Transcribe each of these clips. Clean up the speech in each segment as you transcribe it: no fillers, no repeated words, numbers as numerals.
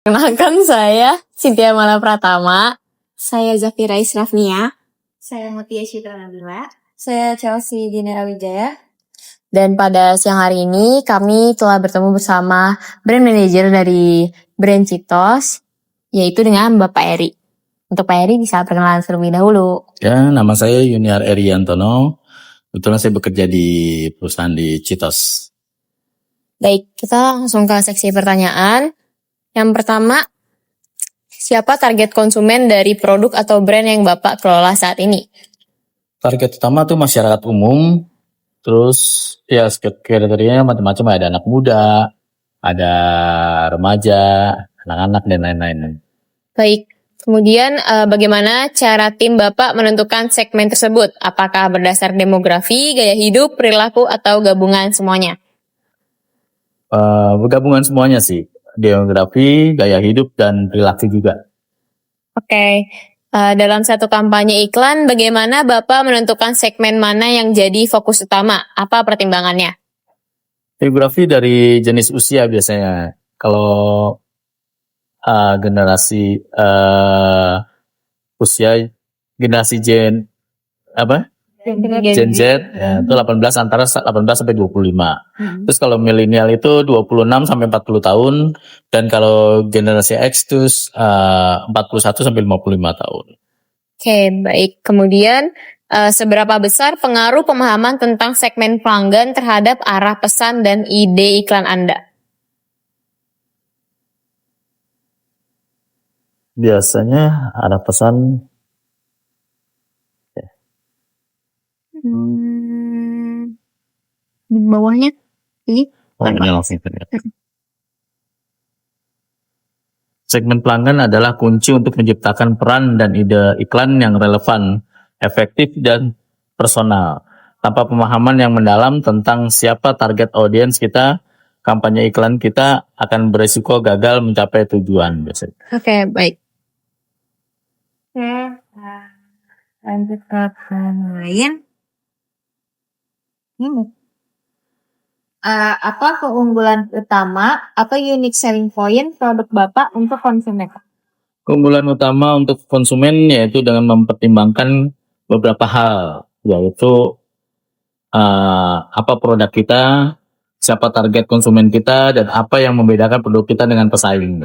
Kenalkan saya Cynthia Mala Pratama. Saya Zafira Israfnia. Saya Mutia Citra Nabila. Saya Chelsea Dinera Wijaya. Dan pada siang hari ini kami telah bertemu bersama brand manager dari brand Citos, yaitu dengan Bapak Eri. Untuk Pak Eri bisa perkenalan terlebih dahulu. Ya, nama saya Yuniar Eriantono. Kebetulan saya bekerja di perusahaan di Citos. Baik, kita langsung ke seksi pertanyaan. Yang pertama, siapa target konsumen dari produk atau brand yang Bapak kelola saat ini? Target utama tuh masyarakat umum. Terus ya kriterianya macam-macam, ada anak muda, ada remaja, anak-anak dan lain-lain. Baik, kemudian bagaimana cara tim Bapak menentukan segmen tersebut? Apakah berdasar demografi, gaya hidup, perilaku, atau gabungan semuanya? Gabungan semuanya sih, demografi, gaya hidup, dan perilaku juga. Oke. Dalam satu kampanye iklan, bagaimana Bapak menentukan segmen mana yang jadi fokus utama? Apa pertimbangannya? Demografi dari jenis usia biasanya. Kalau generasi usia generasi Gen Z ya, itu 18 antara 18 sampai 25. Terus kalau milenial itu 26 sampai 40 tahun, dan kalau generasi X itu 41 sampai 55 tahun. Oke, baik. Kemudian seberapa besar pengaruh pemahaman tentang segmen pelanggan terhadap arah pesan dan ide iklan Anda? Biasanya arah pesan Di bawahnya ini. ini langsung terlihat. Segmen pelanggan adalah kunci untuk menciptakan peran dan ide iklan yang relevan, efektif, dan personal. Tanpa pemahaman yang mendalam tentang siapa target audiens kita, kampanye iklan kita akan berisiko gagal mencapai tujuan biasanya. Oke, baik. Lanjut ke lain. Apa keunggulan utama atau unique selling point produk Bapak untuk konsumen? Keunggulan utama untuk konsumen yaitu dengan mempertimbangkan beberapa hal, yaitu apa produk kita, siapa target konsumen kita, dan apa yang membedakan produk kita dengan pesaing.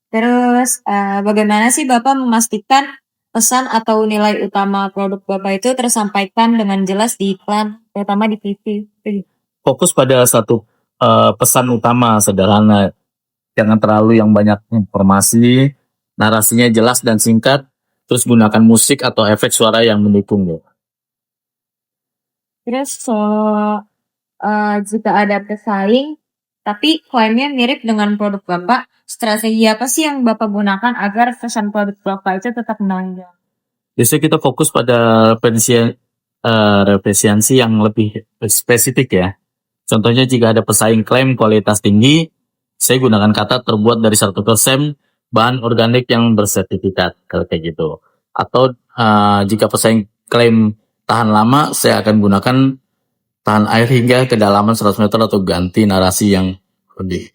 Terus bagaimana sih Bapak memastikan pesan atau nilai utama produk Bapak itu tersampaikan dengan jelas di iklan, terutama di TV? Fokus pada satu pesan utama sederhana, jangan terlalu yang banyak informasi, narasinya jelas dan singkat, terus gunakan musik atau efek suara yang mendukung ya. Terus jika ada pesaing, tapi klaimnya mirip dengan produk Bapak, strategi apa sih yang Bapak gunakan agar pesan produk Bapak itu tetap menonjol? Biasanya kita fokus pada referensi yang lebih spesifik ya. Contohnya jika ada pesaing klaim kualitas tinggi, saya gunakan kata terbuat dari 100% bahan organik yang bersertifikat, kayak gitu. Atau jika pesaing klaim tahan lama, saya akan gunakan tahan air hingga kedalaman 100 meter atau ganti narasi yang lebih.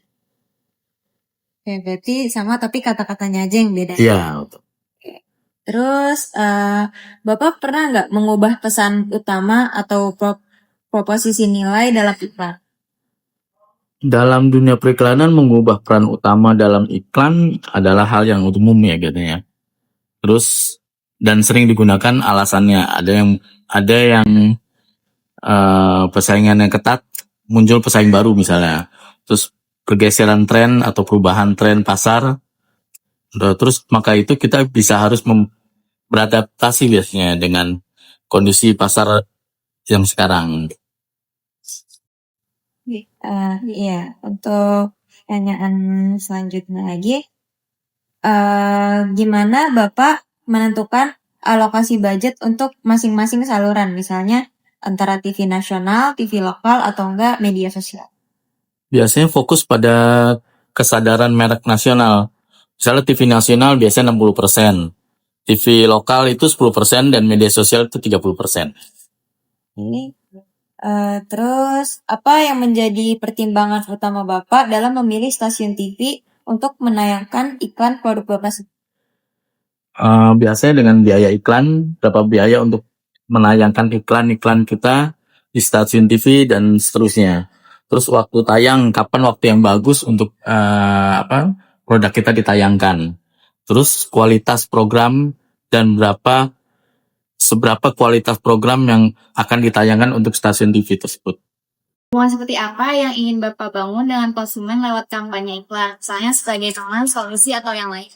Oke, berarti sama tapi kata-katanya aja yang beda. Iya. Terus Bapak pernah nggak mengubah pesan utama atau proposisi nilai dalam iklan? Dalam dunia periklanan, mengubah peran utama dalam iklan adalah hal yang umum ya katanya. Terus dan sering digunakan alasannya ada yang persaingan yang ketat, muncul pesaing baru misalnya. Terus pergeseran tren atau perubahan tren pasar. Terus maka itu kita bisa harus beradaptasi biasanya dengan kondisi pasar yang sekarang. Iya, untuk pertanyaan selanjutnya lagi, gimana Bapak menentukan alokasi budget untuk masing-masing saluran, misalnya antara TV nasional, TV lokal, atau enggak media sosial? Biasanya fokus pada kesadaran merek nasional. Misalnya TV nasional biasanya 60%, TV lokal itu 10%, dan media sosial itu 30%. Terus, apa yang menjadi pertimbangan utama Bapak dalam memilih stasiun TV untuk menayangkan iklan produk Bapak sendiri? Biasanya dengan biaya iklan, berapa biaya untuk menayangkan iklan-iklan kita di stasiun TV dan seterusnya. Terus waktu tayang, kapan waktu yang bagus untuk produk kita ditayangkan. Terus kualitas program dan seberapa kualitas program yang akan ditayangkan untuk stasiun TV tersebut. Hubungan seperti apa yang ingin Bapak bangun dengan konsumen lewat kampanye iklan? Misalnya sebagai teman, solusi, atau yang lain?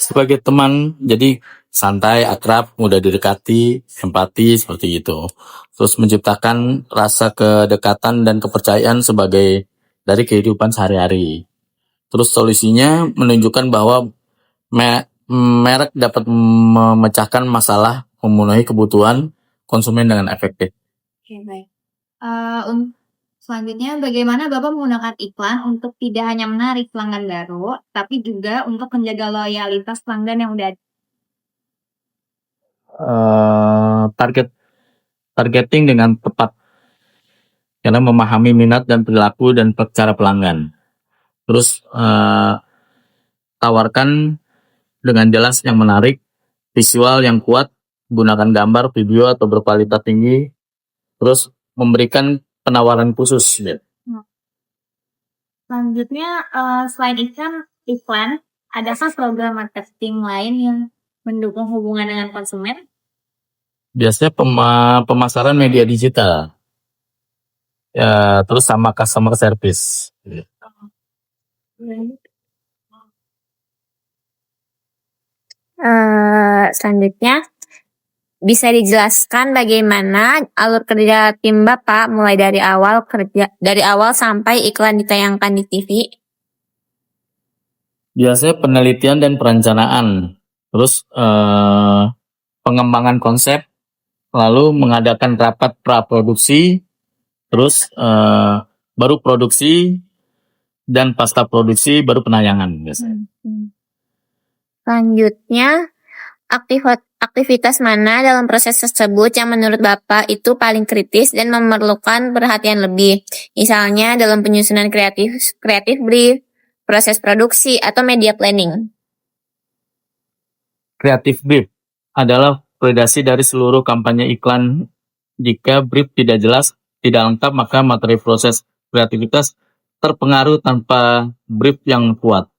Sebagai teman, jadi santai, akrab, mudah didekati, empati, seperti itu. Terus menciptakan rasa kedekatan dan kepercayaan dari kehidupan sehari-hari. Terus solusinya menunjukkan bahwa merek dapat memecahkan masalah, memenuhi kebutuhan konsumen dengan efektif. Oke, baik. Selanjutnya, bagaimana Bapak menggunakan iklan untuk tidak hanya menarik pelanggan baru, tapi juga untuk menjaga loyalitas pelanggan yang udah ada? Targeting dengan tepat karena memahami minat dan perilaku dan cara pelanggan. Terus tawarkan dengan jelas yang menarik, visual yang kuat, gunakan gambar, video atau berkualitas tinggi, terus memberikan penawaran khusus. Selanjutnya, selain iklan, adakah program marketing lain yang mendukung hubungan dengan konsumen? Biasanya pemasaran media digital, ya, terus sama customer service. Selanjutnya, bisa dijelaskan bagaimana alur kerja tim Bapak mulai dari awal sampai iklan ditayangkan di TV? Biasanya penelitian dan perencanaan, terus pengembangan konsep, lalu mengadakan rapat praproduksi, terus baru produksi, dan pasca produksi baru penayangan biasanya. Selanjutnya, aktivitas mana dalam proses tersebut yang menurut Bapak itu paling kritis dan memerlukan perhatian lebih? Misalnya dalam penyusunan kreatif brief, proses produksi, atau media planning. Creative brief adalah validasi dari seluruh kampanye iklan. Jika brief tidak jelas, tidak lengkap, maka materi proses kreativitas terpengaruh tanpa brief yang kuat.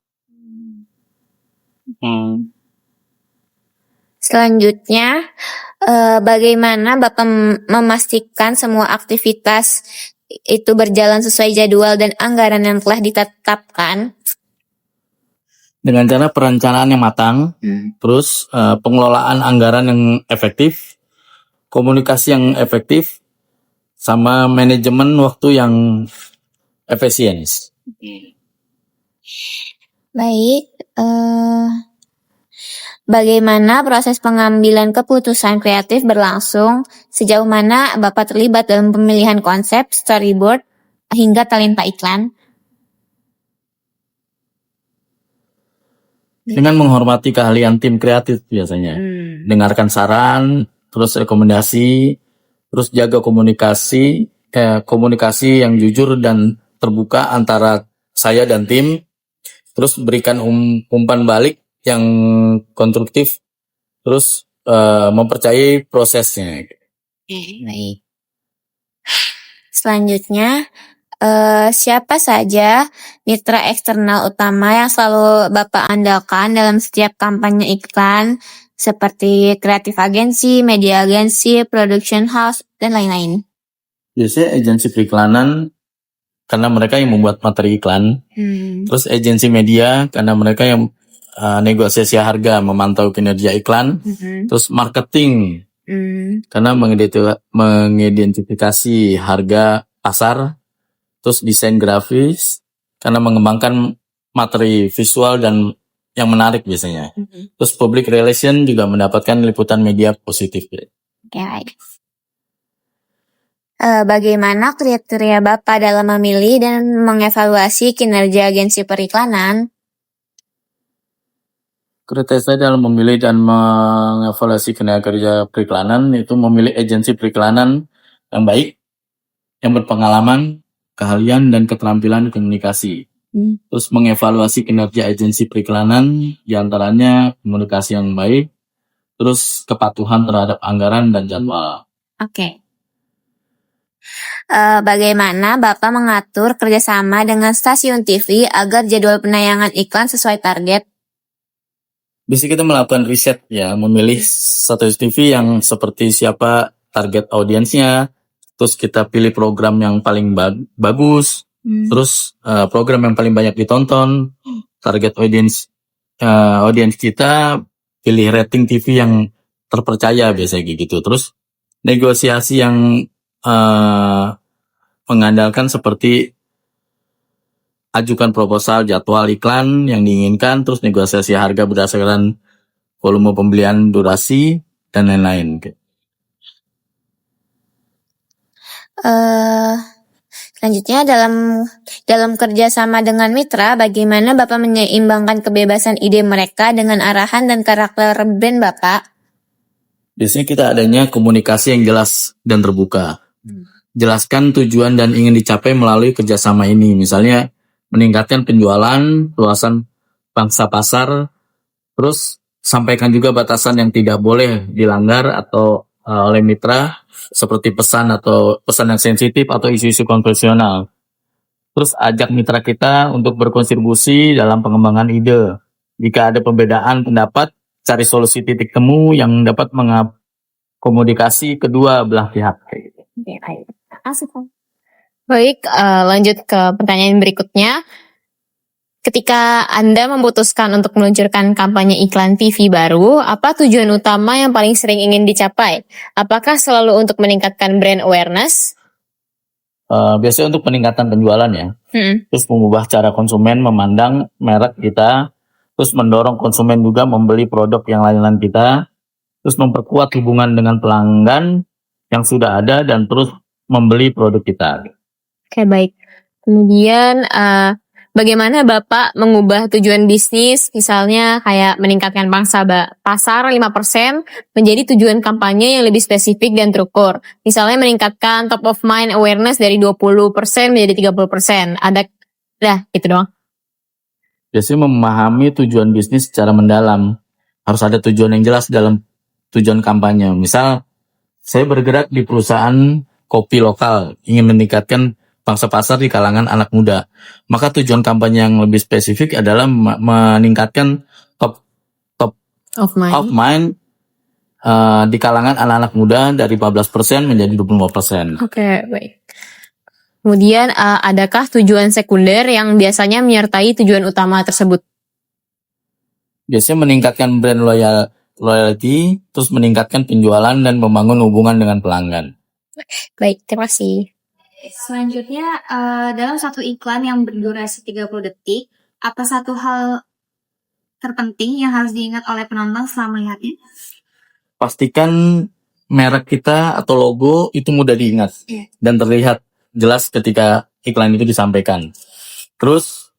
Selanjutnya, bagaimana Bapak memastikan semua aktivitas itu berjalan sesuai jadwal dan anggaran yang telah ditetapkan? Dengan cara perencanaan yang matang, terus pengelolaan anggaran yang efektif, komunikasi yang efektif, sama manajemen waktu yang efisien. Baik, bagaimana proses pengambilan keputusan kreatif berlangsung? Sejauh mana Bapak terlibat dalam pemilihan konsep, storyboard, hingga talenta iklan? Dengan menghormati keahlian tim kreatif biasanya. Dengarkan saran, terus rekomendasi, terus jaga komunikasi yang jujur dan terbuka antara saya dan tim, terus berikan umpan balik yang konstruktif, terus mempercayai prosesnya. Baik. Selanjutnya, siapa saja mitra eksternal utama yang selalu Bapak andalkan dalam setiap kampanye iklan, seperti kreatif agensi, media agensi, production house, dan lain-lain? Biasanya agensi periklanan karena mereka yang membuat materi iklan, terus agensi media karena mereka yang negosiasi harga, memantau kinerja iklan, terus marketing karena mengidentifikasi harga pasar, terus desain grafis karena mengembangkan materi visual dan yang menarik biasanya. Terus public relation juga mendapatkan liputan media positif. Baik. Bagaimana kriteria Bapak dalam memilih dan mengevaluasi kinerja agensi periklanan? Kriteria saya dalam memilih dan mengevaluasi kinerja periklanan itu memilih agensi periklanan yang baik, yang berpengalaman, keahlian, dan keterampilan komunikasi. Terus mengevaluasi kinerja agensi periklanan, diantaranya komunikasi yang baik, terus kepatuhan terhadap anggaran dan jadwal. Oke. Bagaimana Bapak mengatur kerjasama dengan stasiun TV agar jadwal penayangan iklan sesuai target? Biasanya kita melakukan riset ya, memilih stasiun TV yang seperti siapa target audiensnya, terus kita pilih program yang paling bagus, terus program yang paling banyak ditonton, target audiens kita pilih rating TV yang terpercaya biasanya gitu. Terus negosiasi yang mengandalkan seperti ajukan proposal jadwal iklan yang diinginkan, terus negosiasi harga berdasarkan volume pembelian, durasi, dan lain-lain. Selanjutnya dalam kerjasama dengan mitra, bagaimana Bapak menyeimbangkan kebebasan ide mereka dengan arahan dan karakter brand Bapak? Biasanya kita adanya komunikasi yang jelas dan terbuka. Jelaskan tujuan dan ingin dicapai melalui kerjasama ini. Misalnya meningkatkan penjualan, luasan pangsa pasar, terus sampaikan juga batasan yang tidak boleh dilanggar atau oleh mitra, seperti pesan yang sensitif atau isu-isu konvensional. Terus ajak mitra kita untuk berkontribusi dalam pengembangan ide. Jika ada perbedaan pendapat, cari solusi titik temu yang dapat mengakomodasi kedua belah pihak. Baik, lanjut ke pertanyaan berikutnya. Ketika Anda memutuskan untuk meluncurkan kampanye iklan TV baru, apa tujuan utama yang paling sering ingin dicapai? Apakah selalu untuk meningkatkan brand awareness? Biasanya untuk peningkatan penjualan ya. Terus mengubah cara konsumen memandang merek kita, terus mendorong konsumen juga membeli produk yang lain-lain kita, terus memperkuat hubungan dengan pelanggan yang sudah ada dan terus membeli produk kita. Oke, baik. Kemudian bagaimana Bapak mengubah tujuan bisnis, misalnya kayak meningkatkan pangsa pasar 5% menjadi tujuan kampanye yang lebih spesifik dan terukur. Misalnya meningkatkan top of mind awareness dari 20% menjadi 30%. Gitu doang. Biasanya memahami tujuan bisnis secara mendalam. Harus ada tujuan yang jelas dalam tujuan kampanye. Misal, saya bergerak di perusahaan kopi lokal, ingin meningkatkan pangsa pasar di kalangan anak muda. Maka tujuan kampanye yang lebih spesifik adalah meningkatkan top of mind di kalangan anak-anak muda dari 14% menjadi 25%. Oke, baik. Kemudian adakah tujuan sekunder yang biasanya menyertai tujuan utama tersebut? Biasanya meningkatkan brand loyalty, terus meningkatkan penjualan dan membangun hubungan dengan pelanggan. Baik, terima kasih. Selanjutnya, dalam satu iklan yang berdurasi 30 detik, apa satu hal terpenting yang harus diingat oleh penonton selama melihatnya? Pastikan merek kita atau logo itu mudah diingat dan terlihat jelas ketika iklan itu disampaikan. Terus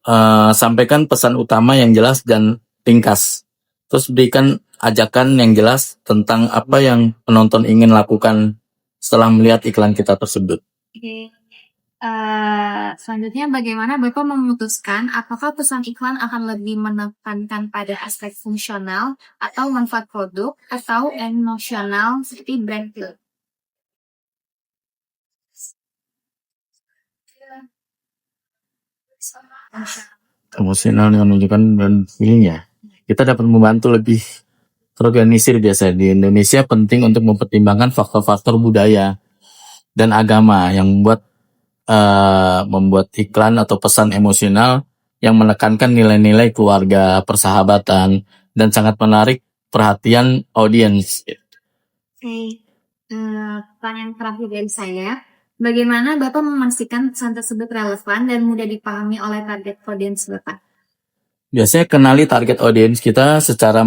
sampaikan pesan utama yang jelas dan ringkas. Terus berikan ajakan yang jelas tentang apa yang penonton ingin lakukan setelah melihat iklan kita tersebut. Oke. Selanjutnya, bagaimana Bapak memutuskan apakah pesan iklan akan lebih menekankan pada aspek fungsional atau manfaat produk atau emosional seperti brand feel? Emosional yang menunjukkan brand feeling ya. Kita dapat membantu lebih terorganisir biasa. Di Indonesia penting untuk mempertimbangkan faktor-faktor budaya dan agama yang membuat iklan atau pesan emosional yang menekankan nilai-nilai keluarga, persahabatan, dan sangat menarik perhatian audiens. Oke. Pertanyaan terakhir dari saya, bagaimana Bapak memastikan pesan tersebut relevan dan mudah dipahami oleh target audiens Bapak? Biasanya kenali target audiens kita secara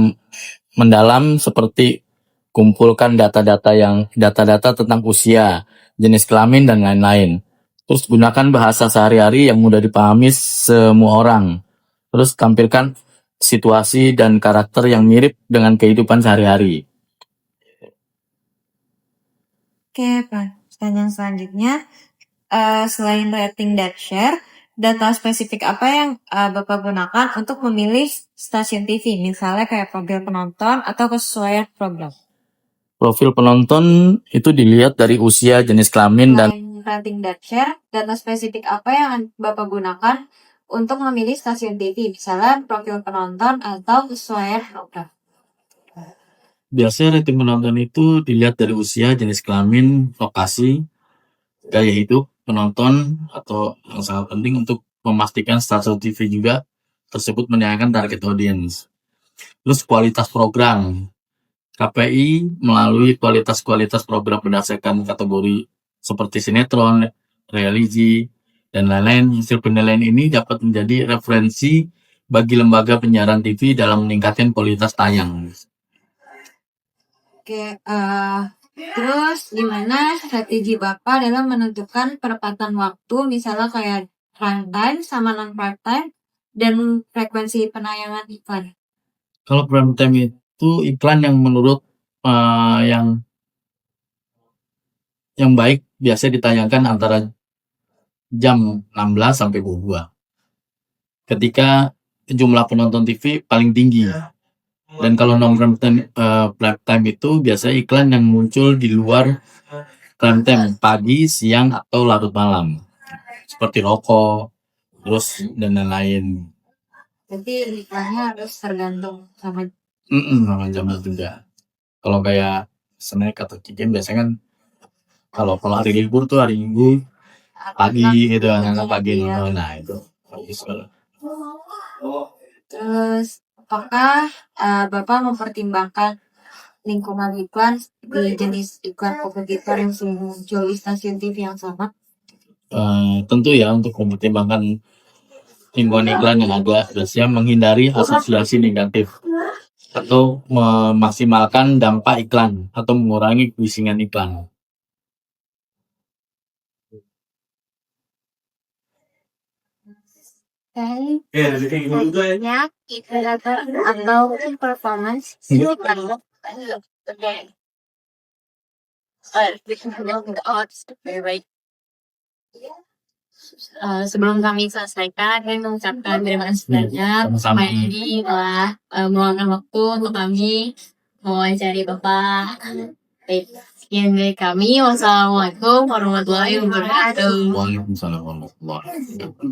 mendalam, seperti kumpulkan data-data tentang usia, jenis kelamin, dan lain-lain. Terus gunakan bahasa sehari-hari yang mudah dipahami semua orang. Terus tampilkan situasi dan karakter yang mirip dengan kehidupan sehari-hari. Oke, pertanyaan selanjutnya, selain rating dan share, data spesifik apa yang Bapak gunakan untuk memilih stasiun TV? Misalnya kayak profil penonton atau kesesuaian program. Profil penonton itu dilihat dari usia, jenis kelamin, dan Selain rating dan share, data spesifik apa yang Bapak gunakan untuk memilih stasiun TV? Misalnya profil penonton atau kesesuaian program. biasanya rating penonton itu dilihat dari usia, jenis kelamin, lokasi, gaya hidup penonton, atau yang sangat penting untuk memastikan stasiun TV juga tersebut menayangkan target audience. Terus kualitas program. KPI melalui kualitas program berdasarkan kategori seperti sinetron, religi, dan lain-lain. Hasil penilaian ini dapat menjadi referensi bagi lembaga penyiaran TV dalam meningkatkan kualitas tayang. Oke, terus gimana strategi Bapak dalam menentukan perempatan waktu, misalnya kayak prime time sama non prime time, dan frekuensi penayangan iklan? Kalau prime time itu iklan yang menurut yang baik biasanya ditayangkan antara jam 16 sampai 22. Ketika jumlah penonton TV paling tinggi. Dan kalau non prime time itu biasanya iklan yang muncul di luar prime time, pagi, siang, atau larut malam. Seperti rokok, terus dan lain-lain. Jadi iklannya harus tergantung sama Sama jam juga. Kalau kayak snack atau chicken biasanya kan kalau hari libur tuh hari Minggu pagi gitu, anak pagi ya. nonton. Nah itu bagus banget. Terus apakah Bapak mempertimbangkan lingkungan iklan di jenis iklan kompetitor yang sering muncul di stasiun TV yang sama? Tentu ya, untuk mempertimbangkan lingkungan iklan yang ada, biasanya menghindari asosiasi negatif atau memaksimalkan dampak iklan atau mengurangi bisingan iklan. Selanjutnya, indikator atau performance iklan. Sebelum kami selesaikan, kami mengucapkan terima kasih banyak Sama-sama. Pak Edi telah meluangkan waktu untuk kami mewawancari Bapak. Baik, sekian dari kami. Wassalamualaikum warahmatullahi wabarakatuh. Waalaikumsalam warahmatullahi wabarakatuh.